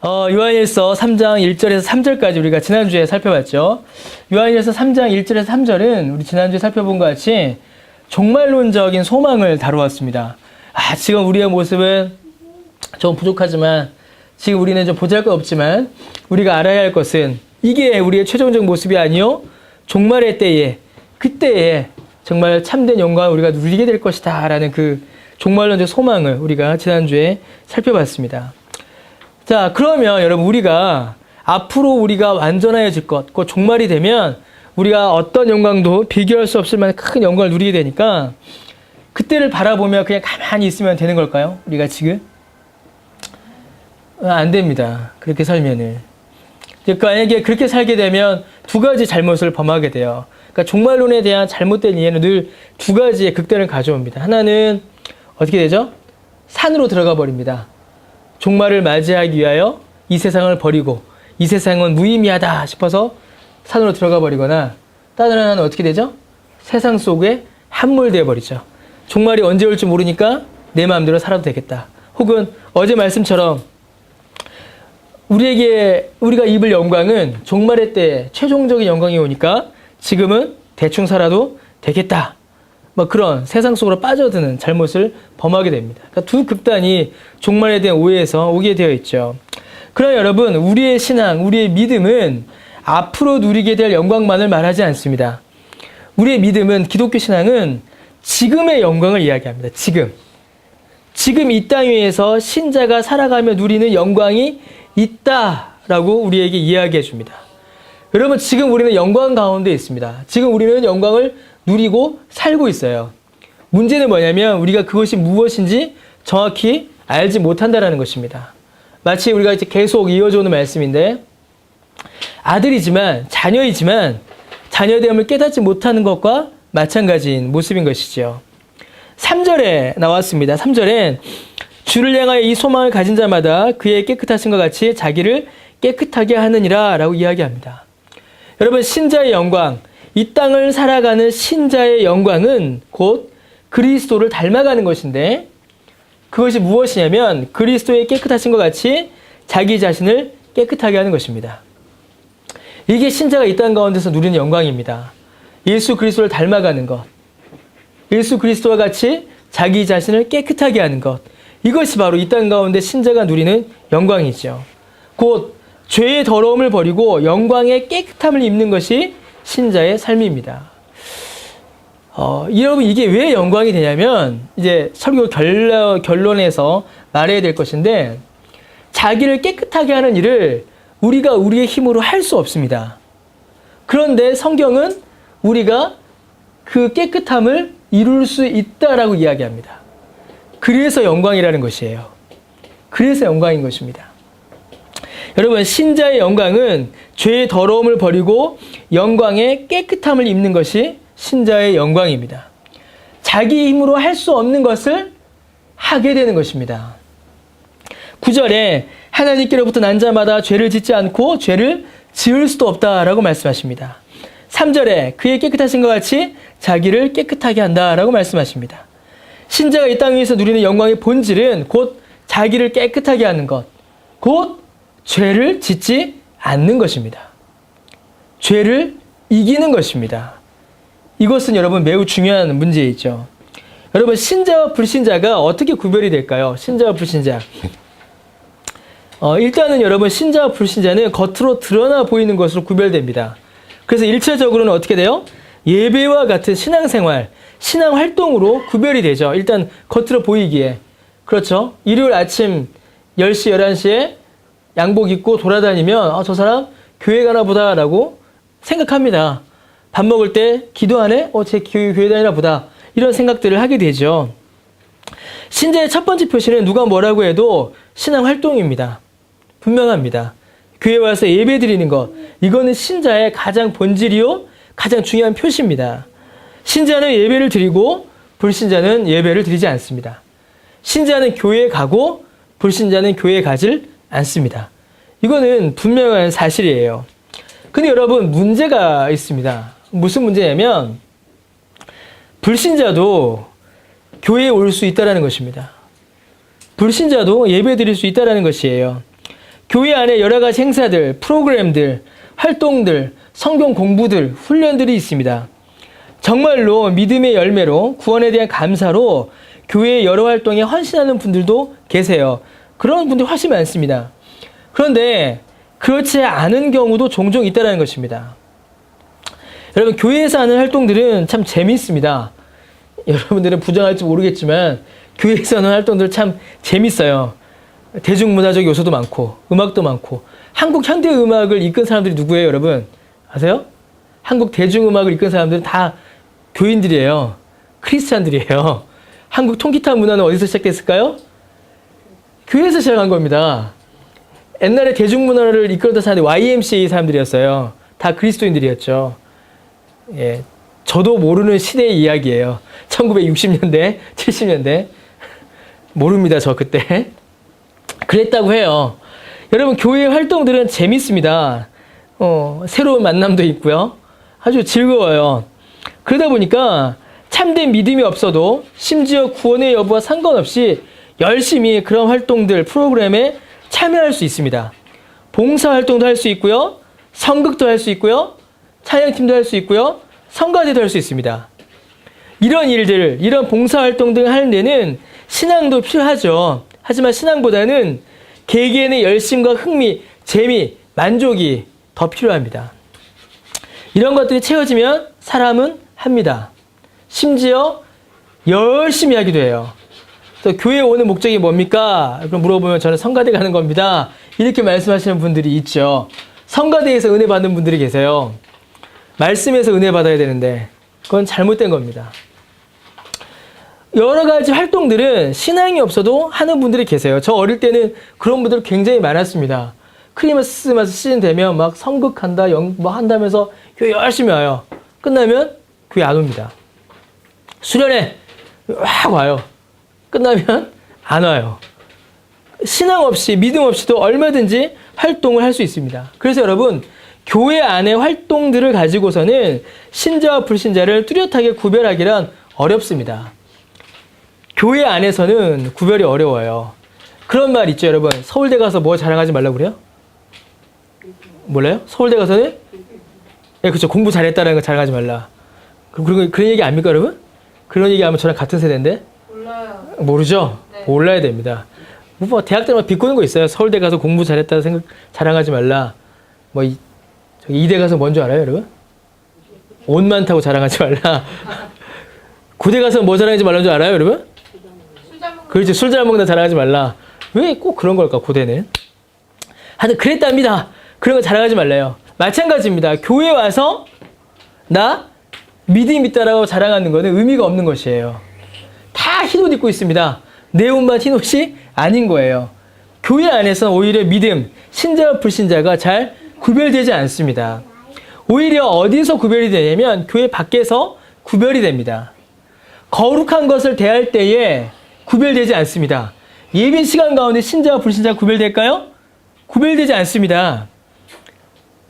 요한일서 3장 1절에서 3절까지 우리가 지난주에 살펴봤죠. 요한일서 3장 1절에서 3절은 우리 지난주에 살펴본 것 같이 종말론적인 소망을 다루었습니다. 지금 우리의 모습은 좀 부족하지만, 지금 우리는 좀 보잘것없지만 우리가 알아야 할 것은 이게 우리의 최종적 모습이 아니요 종말의 때에, 그때에 정말 참된 영광을 우리가 누리게 될 것이다 라는 그 종말론적 소망을 우리가 지난주에 살펴봤습니다. 자, 그러면 여러분, 우리가 앞으로 우리가 완전해질 것, 그 종말이 되면 우리가 어떤 영광도 비교할 수 없을 만한 큰 영광을 누리게 되니까 그때를 바라보며 그냥 가만히 있으면 되는 걸까요? 우리가 지금? 안 됩니다. 그렇게 살면은. 그러니까 만약에 그렇게 살게 되면 두 가지 잘못을 범하게 돼요. 그러니까 종말론에 대한 잘못된 이해는 늘 두 가지의 극단을 가져옵니다. 하나는 어떻게 되죠? 산으로 들어가 버립니다. 종말을 맞이하기 위하여 이 세상을 버리고 이 세상은 무의미하다 싶어서 산으로 들어가 버리거나, 다른 하나는 어떻게 되죠? 세상 속에 함몰되어 버리죠. 종말이 언제 올지 모르니까 내 마음대로 살아도 되겠다. 혹은 어제 말씀처럼 우리가 입을 영광은 종말의 때 최종적인 영광이 오니까 지금은 대충 살아도 되겠다. 그런 세상 속으로 빠져드는 잘못을 범하게 됩니다. 그러니까 두 극단이 종말에 대한 오해에서 오게 되어 있죠. 그러나 여러분, 우리의 신앙, 우리의 믿음은 앞으로 누리게 될 영광만을 말하지 않습니다. 우리의 믿음은, 기독교 신앙은 지금의 영광을 이야기합니다. 지금 이 땅 위에서 신자가 살아가며 누리는 영광이 있다라고 우리에게 이야기해 줍니다. 여러분, 지금 우리는 영광 가운데 있습니다. 지금 우리는 영광을 누리고 살고 있어요. 문제는 뭐냐면 우리가 그것이 무엇인지 정확히 알지 못한다는 것입니다. 마치 우리가 이제 계속 이어져 오는 말씀인데, 아들이지만 자녀이지만 자녀됨을 깨닫지 못하는 것과 마찬가지인 모습인 것이죠. 3절에 나왔습니다. 3절엔 주를 향하여 이 소망을 가진 자마다 그의 깨끗하심과 같이 자기를 깨끗하게 하느니라 라고 이야기합니다. 여러분, 신자의 영광, 이 땅을 살아가는 신자의 영광은 곧 그리스도를 닮아가는 것인데, 그것이 무엇이냐면 그리스도의 깨끗하심과 같이 자기 자신을 깨끗하게 하는 것입니다. 이게 신자가 이 땅 가운데서 누리는 영광입니다. 예수 그리스도를 닮아가는 것, 예수 그리스도와 같이 자기 자신을 깨끗하게 하는 것, 이것이 바로 이 땅 가운데 신자가 누리는 영광이죠. 곧 죄의 더러움을 버리고 영광의 깨끗함을 입는 것이 신자의 삶입니다. 여러분, 이게 왜 영광이 되냐면, 이제 설교 결론에서 말해야 될 것인데, 자기를 깨끗하게 하는 일을 우리가 우리의 힘으로 할 수 없습니다. 그런데 성경은 우리가 그 깨끗함을 이룰 수 있다라고 이야기합니다. 그래서 영광이라는 것이에요. 그래서 영광인 것입니다. 여러분, 신자의 영광은 죄의 더러움을 버리고 영광의 깨끗함을 입는 것이 신자의 영광입니다. 자기 힘으로 할 수 없는 것을 하게 되는 것입니다. 9절에 하나님께로부터 난 자마다 죄를 짓지 않고 죄를 지을 수도 없다라고 말씀하십니다. 3절에 그의 깨끗하신 것 같이 자기를 깨끗하게 한다라고 말씀하십니다. 신자가 이 땅 위에서 누리는 영광의 본질은 곧 자기를 깨끗하게 하는 것, 곧 죄를 짓지 않는 것입니다. 죄를 이기는 것입니다. 이것은 여러분 매우 중요한 문제이죠. 여러분, 신자와 불신자가 어떻게 구별이 될까요? 신자와 불신자. 일단은 여러분, 신자와 불신자는 겉으로 드러나 보이는 것으로 구별됩니다. 그래서 1차적으로는 어떻게 돼요? 예배와 같은 신앙생활, 신앙활동으로 구별이 되죠. 일단 겉으로 보이기에. 그렇죠? 일요일 아침 10시, 11시에 양복 입고 돌아다니면 저 사람 교회 가나 보다 라고 생각합니다. 밥 먹을 때 기도하네? 제 교회 다니나 보다. 이런 생각들을 하게 되죠. 신자의 첫 번째 표시는 누가 뭐라고 해도 신앙활동입니다. 분명합니다. 교회 와서 예배 드리는 것, 이거는 신자의 가장 본질이요 가장 중요한 표시입니다. 신자는 예배를 드리고 불신자는 예배를 드리지 않습니다. 신자는 교회에 가고 불신자는 교회에 가질 않습니다. 이거는 분명한 사실이에요. 근데 여러분, 문제가 있습니다. 무슨 문제냐면 불신자도 교회에 올 수 있다는 것입니다. 불신자도 예배 드릴 수 있다는 것이에요. 교회 안에 여러 가지 행사들, 프로그램들, 활동들, 성경 공부들, 훈련들이 있습니다. 정말로 믿음의 열매로 구원에 대한 감사로 교회의 여러 활동에 헌신하는 분들도 계세요. 그런 분들이 훨씬 많습니다. 그런데 그렇지 않은 경우도 종종 있다는 것입니다. 여러분, 교회에서 하는 활동들은 참 재미있습니다. 여러분들은 부정할지 모르겠지만 교회에서 하는 활동들 참 재밌어요. 대중문화적 요소도 많고 음악도 많고. 한국 현대음악을 이끈 사람들이 누구예요, 여러분? 아세요? 한국 대중음악을 이끈 사람들은 다 교인들이에요. 크리스찬들이에요. 한국 통기타 문화는 어디서 시작됐을까요? 교회에서 시작한 겁니다. 옛날에 대중문화를 이끌었던 사람들이 YMCA 사람들이었어요. 다 그리스도인들이었죠. 예, 저도 모르는 시대의 이야기예요. 1960년대, 70년대. 모릅니다, 저 그때. 그랬다고 해요. 여러분, 교회 활동들은 재밌습니다. 새로운 만남도 있고요. 아주 즐거워요. 그러다 보니까 참된 믿음이 없어도 심지어 구원의 여부와 상관없이 열심히 그런 활동들, 프로그램에 참여할 수 있습니다. 봉사활동도 할 수 있고요. 성극도 할 수 있고요. 찬양팀도 할 수 있고요. 성가대도 할 수 있습니다. 이런 일들, 이런 봉사활동 등 하는 데는 신앙도 필요하죠. 하지만 신앙보다는 개개인의 열심과 흥미, 재미, 만족이 더 필요합니다. 이런 것들이 채워지면 사람은 합니다. 심지어 열심히 하기도 해요. 또 교회에 오는 목적이 뭡니까? 그럼 물어보면 저는 성가대 가는 겁니다. 이렇게 말씀하시는 분들이 있죠. 성가대에서 은혜 받는 분들이 계세요. 말씀에서 은혜 받아야 되는데 그건 잘못된 겁니다. 여러 가지 활동들은 신앙이 없어도 하는 분들이 계세요. 저 어릴 때는 그런 분들 굉장히 많았습니다. 크리스마스 시즌 되면 막 성극한다, 뭐 한다면서 교회 열심히 와요. 끝나면 교회 안 옵니다. 수련회 확 와요. 끝나면 안 와요. 신앙 없이, 믿음 없이도 얼마든지 활동을 할 수 있습니다. 그래서 여러분, 교회 안의 활동들을 가지고서는 신자와 불신자를 뚜렷하게 구별하기란 어렵습니다. 교회 안에서는 구별이 어려워요. 그런 말 있죠, 여러분. 서울대 가서 뭐 자랑하지 말라고 그래요? 몰라요? 서울대 가서는? 예, 그렇죠. 공부 잘했다는 거 자랑하지 말라. 그런 얘기 아닙니까, 여러분? 그런 얘기 하면 저랑 같은 세대인데? 몰라요. 모르죠? 네. 몰라야 됩니다. 뭐 대학 때마다 비꼬는 거 있어요. 서울대 가서 공부 잘했다는 생각 자랑하지 말라. 뭐 저기 이대 가서 뭔 줄 알아요, 여러분? 옷 많다고 자랑하지 말라. 고대 가서 뭐 자랑하지 말라는 줄 알아요, 여러분? 그렇지, 술 잘 먹는다 자랑하지 말라. 왜 꼭 그런 걸까, 고대는? 하여튼 그랬답니다. 그런 거 자랑하지 말래요. 마찬가지입니다. 교회 와서 나 믿음 있다라고 자랑하는 거는 의미가 없는 것이에요. 다 흰옷 입고 있습니다. 내 옷만 흰옷이 아닌 거예요. 교회 안에서는 오히려 믿음, 신자와 불신자가 잘 구별되지 않습니다. 오히려 어디서 구별이 되냐면 교회 밖에서 구별이 됩니다. 거룩한 것을 대할 때에 구별되지 않습니다. 예배 시간 가운데 신자와 불신자가 구별될까요? 구별되지 않습니다.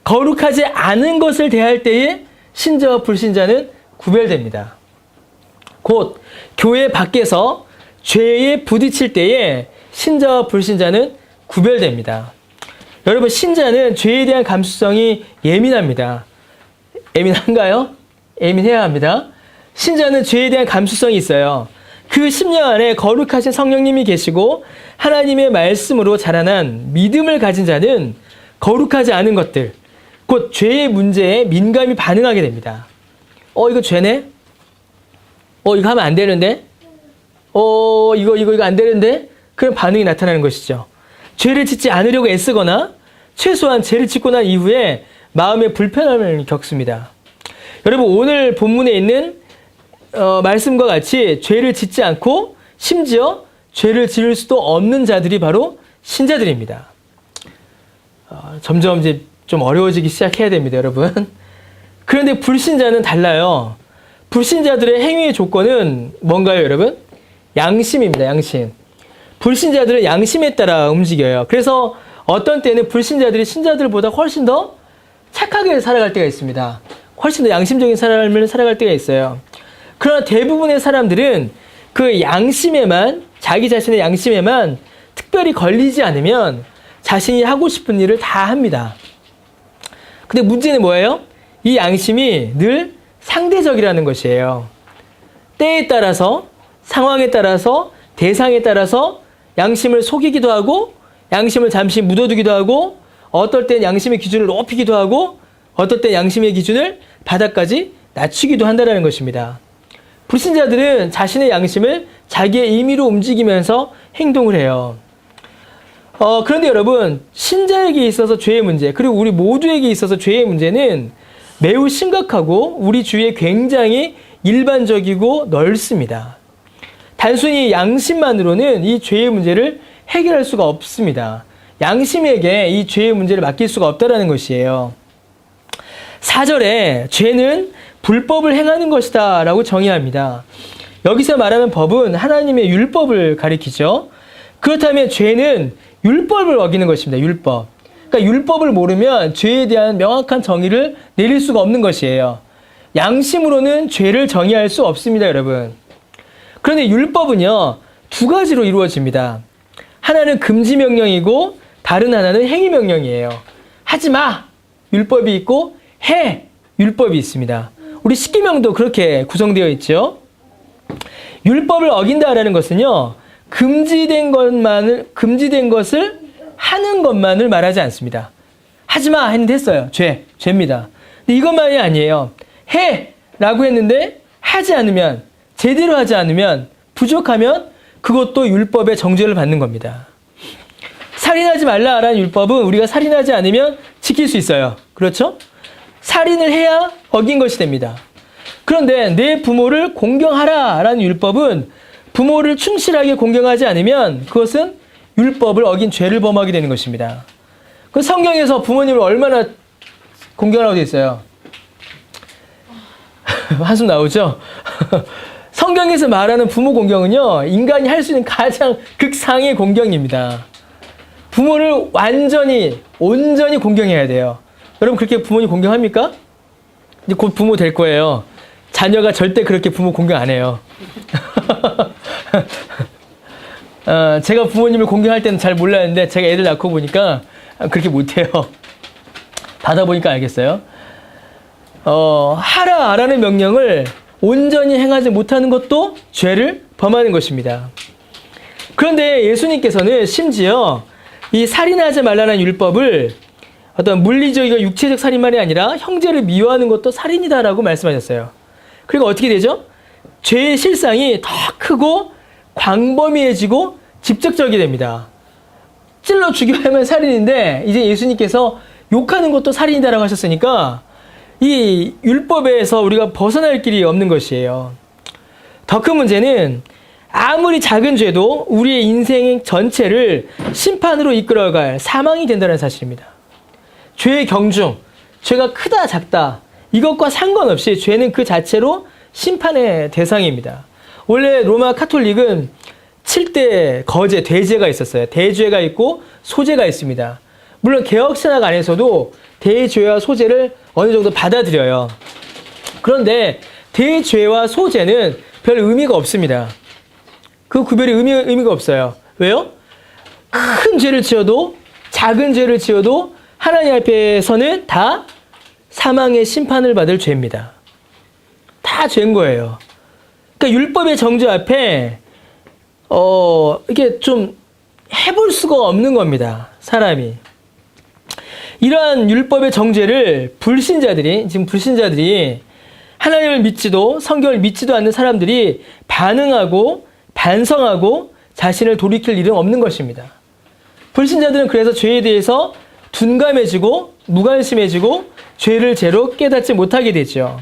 거룩하지 않은 것을 대할 때에 신자와 불신자는 구별됩니다. 곧 교회 밖에서 죄에 부딪힐 때에 신자와 불신자는 구별됩니다. 여러분, 신자는 죄에 대한 감수성이 예민합니다. 예민한가요? 예민해야 합니다. 신자는 죄에 대한 감수성이 있어요. 그 심령 안에 거룩하신 성령님이 계시고 하나님의 말씀으로 자라난 믿음을 가진 자는 거룩하지 않은 것들, 곧 죄의 문제에 민감히 반응하게 됩니다. 이거 죄네? 이거 하면 안 되는데? 이거 안 되는데? 그런 반응이 나타나는 것이죠. 죄를 짓지 않으려고 애쓰거나 최소한 죄를 짓고 난 이후에 마음의 불편함을 겪습니다. 여러분, 오늘 본문에 있는 말씀과 같이 죄를 짓지 않고 심지어 죄를 지을 수도 없는 자들이 바로 신자들입니다. 점점 이제 좀 어려워지기 시작해야 됩니다, 여러분. 그런데 불신자는 달라요. 불신자들의 행위의 조건은 뭔가요, 여러분? 양심입니다, 양심. 불신자들은 양심에 따라 움직여요. 그래서 어떤 때는 불신자들이 신자들보다 훨씬 더 착하게 살아갈 때가 있습니다. 훨씬 더 양심적인 삶을 살아갈 때가 있어요. 그러나 대부분의 사람들은 그 양심에만, 자기 자신의 양심에만 특별히 걸리지 않으면 자신이 하고 싶은 일을 다 합니다. 근데 문제는 뭐예요? 이 양심이 늘 상대적이라는 것이에요. 때에 따라서, 상황에 따라서, 대상에 따라서 양심을 속이기도 하고, 양심을 잠시 묻어두기도 하고, 어떨 땐 양심의 기준을 높이기도 하고, 어떨 땐 양심의 기준을 바닥까지 낮추기도 한다는 것입니다. 불신자들은 자신의 양심을 자기의 임의로 움직이면서 행동을 해요. 그런데 여러분, 신자에게 있어서 죄의 문제, 그리고 우리 모두에게 있어서 죄의 문제는 매우 심각하고 우리 주위에 굉장히 일반적이고 넓습니다. 단순히 양심만으로는 이 죄의 문제를 해결할 수가 없습니다. 양심에게 이 죄의 문제를 맡길 수가 없다는 것이에요. 4절에 죄는 불법을 행하는 것이다 라고 정의합니다. 여기서 말하는 법은 하나님의 율법을 가리키죠. 그렇다면 죄는 율법을 어기는 것입니다. 율법. 그러니까 율법을 모르면 죄에 대한 명확한 정의를 내릴 수가 없는 것이에요. 양심으로는 죄를 정의할 수 없습니다, 여러분. 그런데 율법은요, 두 가지로 이루어집니다. 하나는 금지 명령이고 다른 하나는 행위 명령이에요. 하지 마! 율법이 있고 해! 율법이 있습니다. 우리 십계명도 그렇게 구성되어 있죠. 율법을 어긴다라는 것은요, 금지된 것을 하는 것만을 말하지 않습니다. 하지 마! 했는데 했어요. 죄입니다. 근데 이것만이 아니에요. 해! 라고 했는데 하지 않으면, 제대로 하지 않으면, 부족하면 그것도 율법의 정죄를 받는 겁니다. 살인하지 말라라는 율법은 우리가 살인하지 않으면 지킬 수 있어요. 그렇죠? 살인을 해야 어긴 것이 됩니다. 그런데 내 부모를 공경하라라는 율법은 부모를 충실하게 공경하지 않으면 그것은 율법을 어긴 죄를 범하게 되는 것입니다. 그 성경에서 부모님을 얼마나 공경하라고 되어 있어요? 한숨 나오죠? 성경에서 말하는 부모 공경은요, 인간이 할 수 있는 가장 극상의 공경입니다. 부모를 온전히 공경해야 돼요. 여러분 그렇게 부모님 공경합니까? 이제 곧 부모 될 거예요. 자녀가 절대 그렇게 부모 공경 안 해요. 제가 부모님을 공경할 때는 잘 몰랐는데 제가 애들 낳고 보니까 그렇게 못해요. 받아보니까 알겠어요. 하라라는 명령을 온전히 행하지 못하는 것도 죄를 범하는 것입니다. 그런데 예수님께서는 심지어 이 살인하지 말라는 율법을 어떤 물리적이고 육체적 살인만이 아니라 형제를 미워하는 것도 살인이다라고 말씀하셨어요. 그리고 어떻게 되죠? 죄의 실상이 더 크고 광범위해지고 직접적이 됩니다. 찔러 죽여야만 살인인데 이제 예수님께서 욕하는 것도 살인이다라고 하셨으니까 이 율법에서 우리가 벗어날 길이 없는 것이에요. 더 큰 문제는 아무리 작은 죄도 우리의 인생 전체를 심판으로 이끌어갈 사망이 된다는 사실입니다. 죄의 경중, 죄가 크다 작다 이것과 상관없이 죄는 그 자체로 심판의 대상입니다. 원래 로마 카톨릭은 7대 거제, 대죄가 있었어요. 대죄가 있고 소죄가 있습니다. 물론 개혁신학 안에서도 대죄와 소죄를 어느 정도 받아들여요. 그런데 대죄와 소죄는 별 의미가 없습니다. 그 구별이 의미가 없어요. 왜요? 큰 죄를 지어도 작은 죄를 지어도 하나님 앞에서는 다 사망의 심판을 받을 죄입니다. 다 죄인 거예요. 그러니까 율법의 정죄 앞에 이게 좀 해볼 수가 없는 겁니다. 사람이. 이러한 율법의 정죄를 지금 불신자들이 하나님을 믿지도 성경을 믿지도 않는 사람들이 반응하고 반성하고 자신을 돌이킬 일은 없는 것입니다. 불신자들은 그래서 죄에 대해서 둔감해지고 무관심해지고 죄를 제로 깨닫지 못하게 되죠.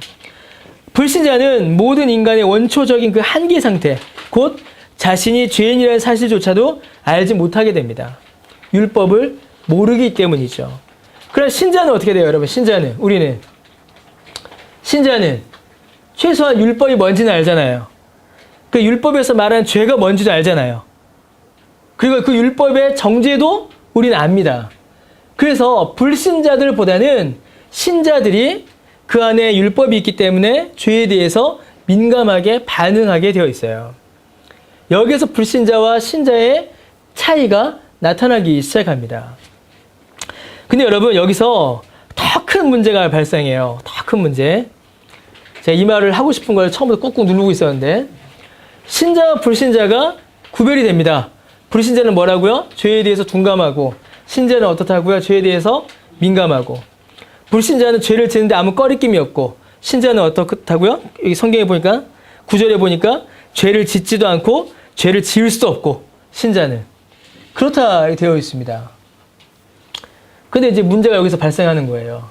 불신자는 모든 인간의 원초적인 그 한계 상태, 곧 자신이 죄인이라는 사실조차도 알지 못하게 됩니다. 율법을 모르기 때문이죠. 그럼 신자는 어떻게 돼요, 여러분? 신자는 최소한 율법이 뭔지는 알잖아요. 그 율법에서 말하는 죄가 뭔지도 알잖아요. 그리고 그 율법의 정죄도 우리는 압니다. 그래서 불신자들보다는 신자들이 그 안에 율법이 있기 때문에 죄에 대해서 민감하게 반응하게 되어 있어요. 여기서 불신자와 신자의 차이가 나타나기 시작합니다. 근데 여러분 여기서 더 큰 문제가 발생해요. 더 큰 문제. 제가 이 말을 하고 싶은 걸 처음부터 꾹꾹 누르고 있었는데 신자와 불신자가 구별이 됩니다. 불신자는 뭐라고요? 죄에 대해서 둔감하고 신자는 어떻다고요? 죄에 대해서 민감하고 불신자는 죄를 짓는데 아무 꺼리낌이 없고 신자는 어떻다고요? 여기 성경에 보니까 9절에 보니까 죄를 짓지도 않고 죄를 지을 수도 없고 신자는 그렇다 되어 있습니다. 근데 이제 문제가 여기서 발생하는 거예요.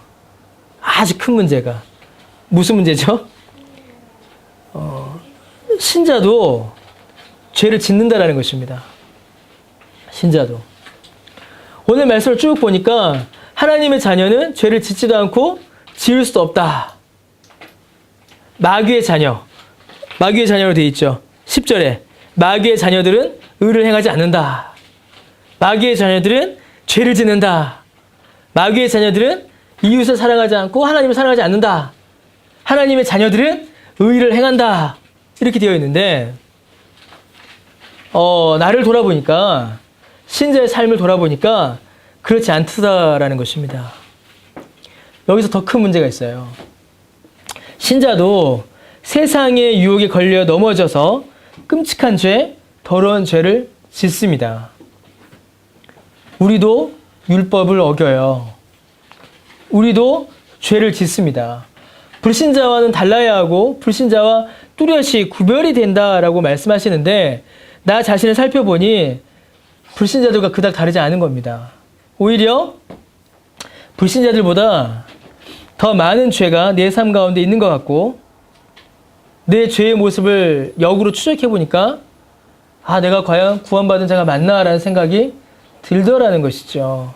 아주 큰 문제가. 무슨 문제죠? 신자도 죄를 짓는다라는 것입니다. 신자도. 오늘 말씀을 쭉 보니까 하나님의 자녀는 죄를 짓지도 않고 지을 수도 없다. 마귀의 자녀. 마귀의 자녀로 되어 있죠. 10절에 마귀의 자녀들은 의를 행하지 않는다. 마귀의 자녀들은 죄를 짓는다. 마귀의 자녀들은 이웃을 사랑하지 않고 하나님을 사랑하지 않는다. 하나님의 자녀들은 의를 행한다. 이렇게 되어 있는데 나를 돌아보니까 신자의 삶을 돌아보니까 그렇지 않다라는 것입니다. 여기서 더 큰 문제가 있어요. 신자도 세상의 유혹에 걸려 넘어져서 끔찍한 죄, 더러운 죄를 짓습니다. 우리도 율법을 어겨요. 우리도 죄를 짓습니다. 불신자와는 달라야 하고 불신자와 뚜렷이 구별이 된다라고 말씀하시는데 나 자신을 살펴보니 불신자들과 그닥 다르지 않은 겁니다. 오히려 불신자들보다 더 많은 죄가 내 삶 가운데 있는 것 같고 내 죄의 모습을 역으로 추적해보니까 내가 과연 구원받은 자가 맞나라는 생각이 들더라는 것이죠.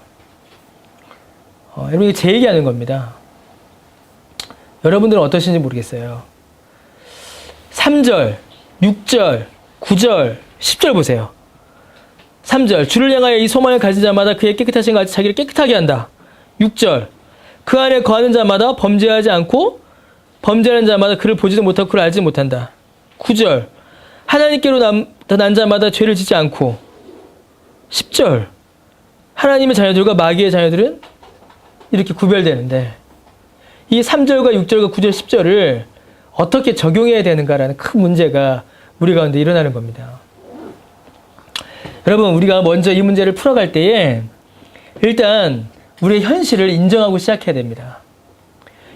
여러분 이게 제 얘기하는 겁니다. 여러분들은 어떠신지 모르겠어요. 3절, 6절, 9절, 10절 보세요. 3절 주를 향하여 이 소망을 가진 자마다 그의 깨끗하신 것 같이 자기를 깨끗하게 한다. 6절 그 안에 거하는 자마다 범죄하지 않고 범죄하는 자마다 그를 보지도 못하고 그를 알지 못한다. 9절 하나님께로 난 자마다 죄를 짓지 않고 10절 하나님의 자녀들과 마귀의 자녀들은 이렇게 구별되는데 이 3절과 6절과 9절, 10절을 어떻게 적용해야 되는가라는 큰 문제가 우리 가운데 일어나는 겁니다. 여러분 우리가 먼저 이 문제를 풀어갈 때에 일단 우리의 현실을 인정하고 시작해야 됩니다.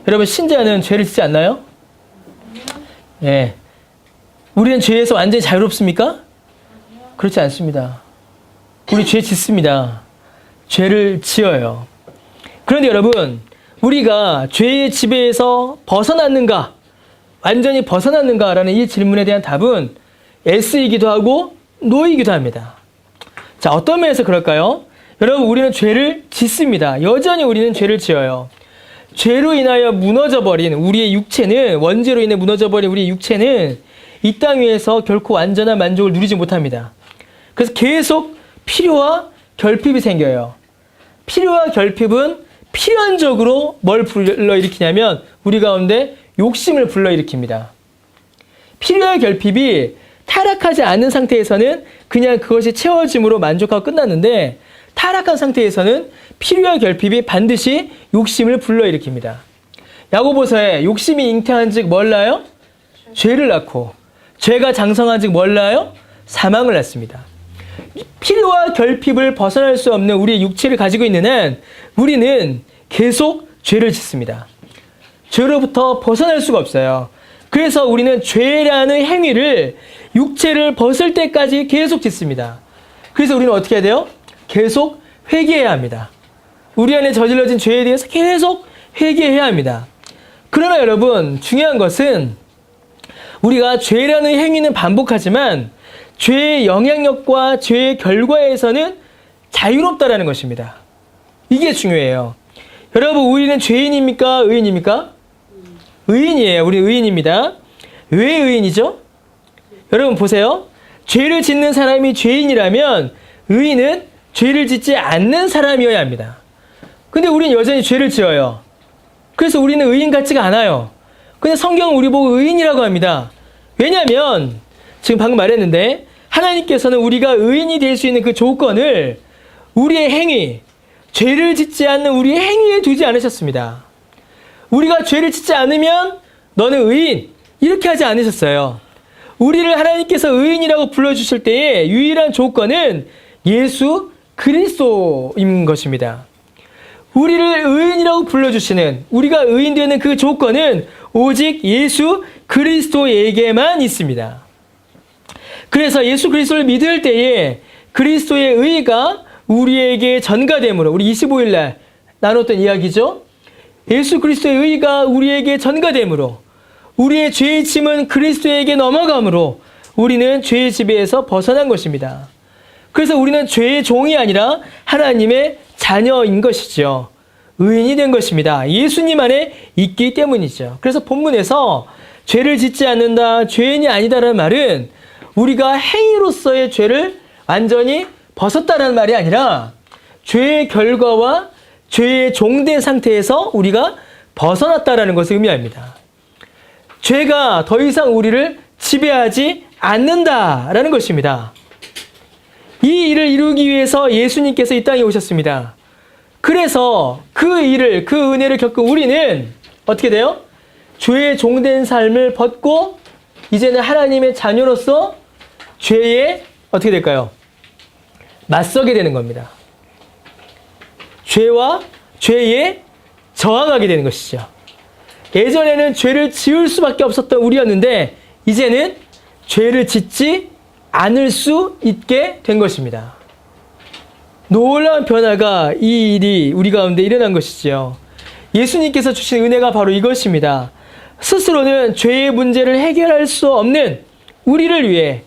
여러분 신자는 죄를 짓지 않나요? 예. 우리는 죄에서 완전히 자유롭습니까? 그렇지 않습니다. 우리 죄 짓습니다. 죄를 지어요. 그런데 여러분 우리가 죄의 지배에서 벗어났는가? 완전히 벗어났는가라는 이 질문에 대한 답은 S이기도 하고 NO이기도 합니다. 자, 어떤 면에서 그럴까요? 여러분 우리는 죄를 짓습니다. 여전히 우리는 죄를 지어요. 죄로 인하여 무너져버린 우리의 육체는 원죄로 인해 무너져버린 우리의 육체는 이 땅 위에서 결코 완전한 만족을 누리지 못합니다. 그래서 계속 필요와 결핍이 생겨요. 필요와 결핍은 필연적으로 뭘 불러일으키냐면 우리 가운데 욕심을 불러일으킵니다. 필요와 결핍이 타락하지 않은 상태에서는 그냥 그것이 채워짐으로 만족하고 끝났는데 타락한 상태에서는 필요와 결핍이 반드시 욕심을 불러일으킵니다. 야고보서에 욕심이 잉태한 즉 뭘 낳아요? 죄를 낳고 죄가 장성한 즉 뭘 낳아요? 사망을 낳습니다. 필요와 결핍을 벗어날 수 없는 우리의 육체를 가지고 있는 한 우리는 계속 죄를 짓습니다. 죄로부터 벗어날 수가 없어요. 그래서 우리는 죄라는 행위를 육체를 벗을 때까지 계속 짓습니다. 그래서 우리는 어떻게 해야 돼요? 계속 회개해야 합니다. 우리 안에 저질러진 죄에 대해서 계속 회개해야 합니다. 그러나 여러분 중요한 것은 우리가 죄라는 행위는 반복하지만 죄의 영향력과 죄의 결과에서는 자유롭다라는 것입니다. 이게 중요해요. 여러분 우리는 죄인입니까? 의인입니까? 의인이에요. 우리 의인입니다. 왜 의인이죠? 여러분 보세요. 죄를 짓는 사람이 죄인이라면 의인은 죄를 짓지 않는 사람이어야 합니다. 근데 우리는 여전히 죄를 지어요. 그래서 우리는 의인 같지가 않아요. 근데 성경은 우리 보고 의인이라고 합니다. 왜냐하면 지금 방금 말했는데 하나님께서는 우리가 의인이 될 수 있는 그 조건을 우리의 행위, 죄를 짓지 않는 우리의 행위에 두지 않으셨습니다. 우리가 죄를 짓지 않으면 너는 의인, 이렇게 하지 않으셨어요. 우리를 하나님께서 의인이라고 불러주실 때의 유일한 조건은 예수 그리스도인 것입니다. 우리를 의인이라고 불러주시는, 우리가 의인 되는 그 조건은 오직 예수 그리스도에게만 있습니다. 그래서 예수 그리스도를 믿을 때에 그리스도의 의가 우리에게 전가됨으로, 우리 25일 날 나눴던 이야기죠. 예수 그리스도의 의가 우리에게 전가됨으로, 우리의 죄의 짐은 그리스도에게 넘어감으로 우리는 죄의 지배에서 벗어난 것입니다. 그래서 우리는 죄의 종이 아니라 하나님의 자녀인 것이죠. 의인이 된 것입니다. 예수님 안에 있기 때문이죠. 그래서 본문에서 죄를 짓지 않는다, 죄인이 아니다라는 말은 우리가 행위로서의 죄를 완전히 벗었다라는 말이 아니라 죄의 결과와 죄의 종된 상태에서 우리가 벗어났다라는 것을 의미합니다. 죄가 더 이상 우리를 지배하지 않는다라는 것입니다. 이 일을 이루기 위해서 예수님께서 이 땅에 오셨습니다. 그래서 그 일을, 그 은혜를 겪은 우리는 어떻게 돼요? 죄의 종된 삶을 벗고 이제는 하나님의 자녀로서 죄에 어떻게 될까요? 맞서게 되는 겁니다. 죄와 죄에 저항하게 되는 것이죠. 예전에는 죄를 지을 수밖에 없었던 우리였는데 이제는 죄를 짓지 않을 수 있게 된 것입니다. 놀라운 변화가 이 일이 우리 가운데 일어난 것이지요. 예수님께서 주신 은혜가 바로 이것입니다. 스스로는 죄의 문제를 해결할 수 없는 우리를 위해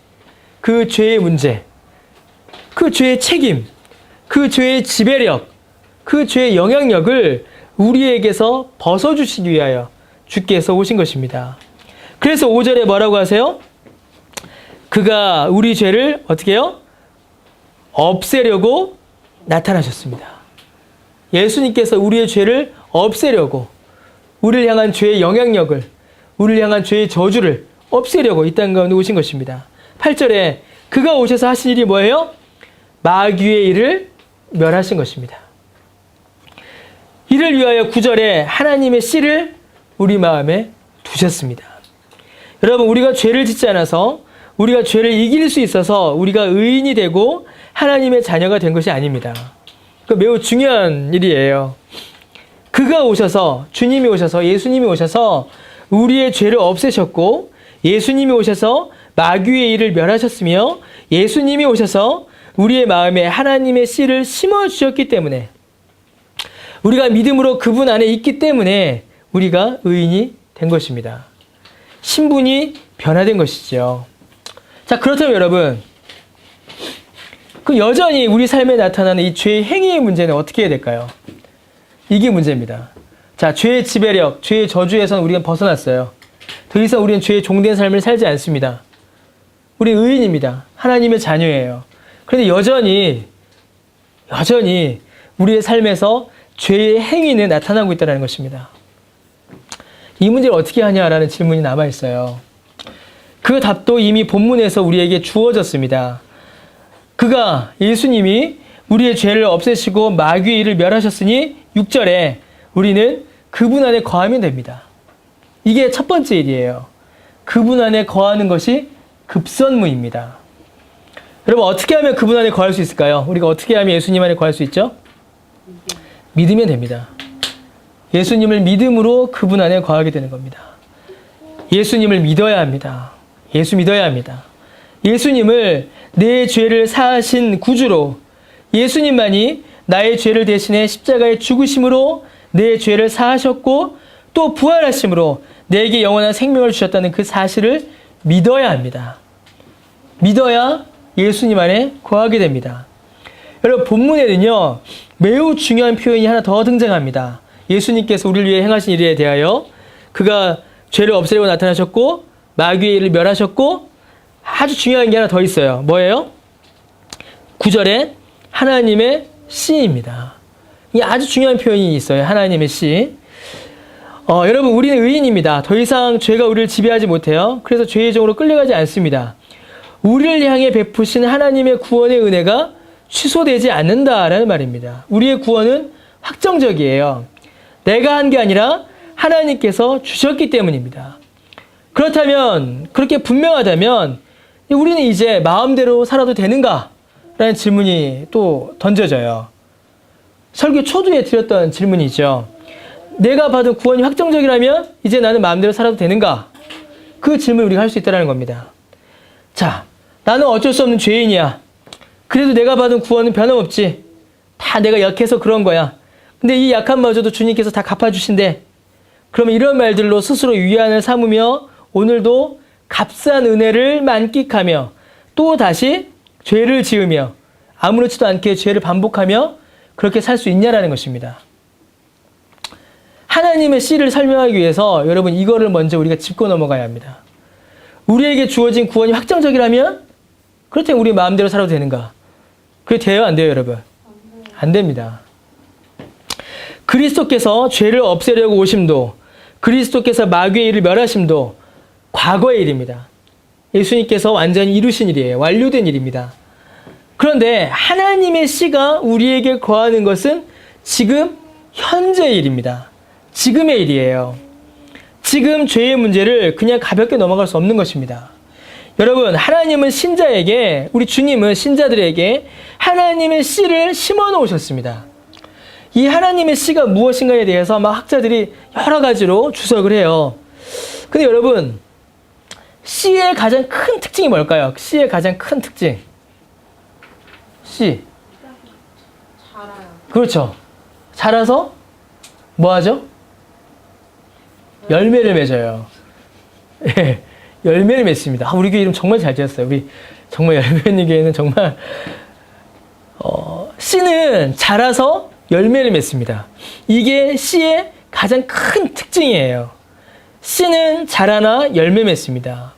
그 죄의 문제, 그 죄의 책임, 그 죄의 지배력, 그 죄의 영향력을 우리에게서 벗어주시기 위하여 주께서 오신 것입니다. 그래서 5절에 뭐라고 하세요? 그가 우리 죄를 어떻게 해요? 없애려고 나타나셨습니다. 예수님께서 우리의 죄를 없애려고, 우리를 향한 죄의 영향력을, 우리를 향한 죄의 저주를 없애려고 이 땅 가운데 오신 것입니다. 8절에 그가 오셔서 하신 일이 뭐예요? 마귀의 일을 멸하신 것입니다. 이를 위하여 9절에 하나님의 씨를 우리 마음에 두셨습니다. 여러분, 우리가 죄를 짓지 않아서, 우리가 죄를 이길 수 있어서 우리가 의인이 되고 하나님의 자녀가 된 것이 아닙니다. 그 매우 중요한 일이에요. 그가 오셔서, 주님이 오셔서, 예수님이 오셔서 우리의 죄를 없애셨고, 예수님이 오셔서 마귀의 일을 멸하셨으며, 예수님이 오셔서 우리의 마음에 하나님의 씨를 심어주셨기 때문에, 우리가 믿음으로 그분 안에 있기 때문에 우리가 의인이 된 것입니다. 신분이 변화된 것이죠. 자, 그렇다면 여러분, 그 여전히 우리 삶에 나타나는 이 죄의 행위의 문제는 어떻게 해야 될까요? 이게 문제입니다. 자, 죄의 지배력, 죄의 저주에서는 우리가 벗어났어요. 더 이상 우리는 죄의 종된 삶을 살지 않습니다. 우리 의인입니다. 하나님의 자녀예요. 그런데 여전히 우리의 삶에서 죄의 행위는 나타나고 있다는 것입니다. 이 문제를 어떻게 하냐라는 질문이 남아있어요. 그 답도 이미 본문에서 우리에게 주어졌습니다. 그가, 예수님이 우리의 죄를 없애시고 마귀의 일을 멸하셨으니 6절에 우리는 그분 안에 거하면 됩니다. 이게 첫 번째 일이에요. 그분 안에 거하는 것이 급선무입니다. 여러분, 어떻게 하면 그분 안에 거할 수 있을까요? 우리가 어떻게 하면 예수님 안에 거할 수 있죠? 믿으면 됩니다. 예수님을 믿음으로 그분 안에 거하게 되는 겁니다. 예수님을 믿어야 합니다. 예수 믿어야 합니다. 예수님을 내 죄를 사하신 구주로, 예수님만이 나의 죄를 대신해 십자가에 죽으심으로 내 죄를 사하셨고 또 부활하심으로 내게 영원한 생명을 주셨다는 그 사실을 믿어야 합니다. 믿어야 예수님 안에 거하게 됩니다. 여러분, 본문에는요, 매우 중요한 표현이 하나 더 등장합니다. 예수님께서 우리를 위해 행하신 일에 대하여 그가 죄를 없애려고 나타나셨고 마귀의 일을 멸하셨고, 아주 중요한 게 하나 더 있어요. 뭐예요? 9절에 하나님의 씨입니다. 이게 아주 중요한 표현이 있어요. 하나님의 씨. 여러분, 우리는 의인입니다. 더 이상 죄가 우리를 지배하지 못해요. 그래서 죄의 종으로 끌려가지 않습니다. 우리를 향해 베푸신 하나님의 구원의 은혜가 취소되지 않는다라는 말입니다. 우리의 구원은 확정적이에요. 내가 한 게 아니라 하나님께서 주셨기 때문입니다. 그렇다면, 그렇게 분명하다면 우리는 이제 마음대로 살아도 되는가? 라는 질문이 또 던져져요. 설교 초두에 드렸던 질문이죠. 내가 받은 구원이 확정적이라면 이제 나는 마음대로 살아도 되는가? 그 질문을 우리가 할 수 있다는 겁니다. 자, 나는 어쩔 수 없는 죄인이야. 그래도 내가 받은 구원은 변함없지. 다 내가 약해서 그런 거야. 근데 이 약함마저도 주님께서 다 갚아주신대. 그러면 이런 말들로 스스로 위안을 삼으며 오늘도 값싼 은혜를 만끽하며 또 다시 죄를 지으며 아무렇지도 않게 죄를 반복하며 그렇게 살 수 있냐라는 것입니다. 하나님의 씨를 설명하기 위해서 여러분 이거를 먼저 우리가 짚고 넘어가야 합니다. 우리에게 주어진 구원이 확정적이라면 그렇다면 우리 마음대로 살아도 되는가? 그게 돼요? 안 돼요, 여러분? 안 됩니다. 그리스도께서 죄를 없애려고 오심도 그리스도께서 마귀의 일을 멸하심도 과거의 일입니다. 예수님께서 완전히 이루신 일이에요. 완료된 일입니다. 그런데 하나님의 씨가 우리에게 거하는 것은 지금 현재의 일입니다. 지금의 일이에요. 지금 죄의 문제를 그냥 가볍게 넘어갈 수 없는 것입니다. 여러분, 하나님은 신자에게, 우리 주님은 신자들에게 하나님의 씨를 심어 놓으셨습니다. 이 하나님의 씨가 무엇인가에 대해서 막 학자들이 여러 가지로 주석을 해요. 근데 여러분, 씨의 가장 큰 특징이 뭘까요? 씨의 가장 큰 특징. 씨. 자라요. 그렇죠. 자라서 뭐 하죠? 열매를 맺어요. 예, 열매를 맺습니다. 우리 교회 이름 정말 잘 지었어요. 우리 정말 열매 맺는 교회는 정말 씨는 자라서 열매를 맺습니다. 이게 씨의 가장 큰 특징이에요. 씨는 자라나 열매 맺습니다.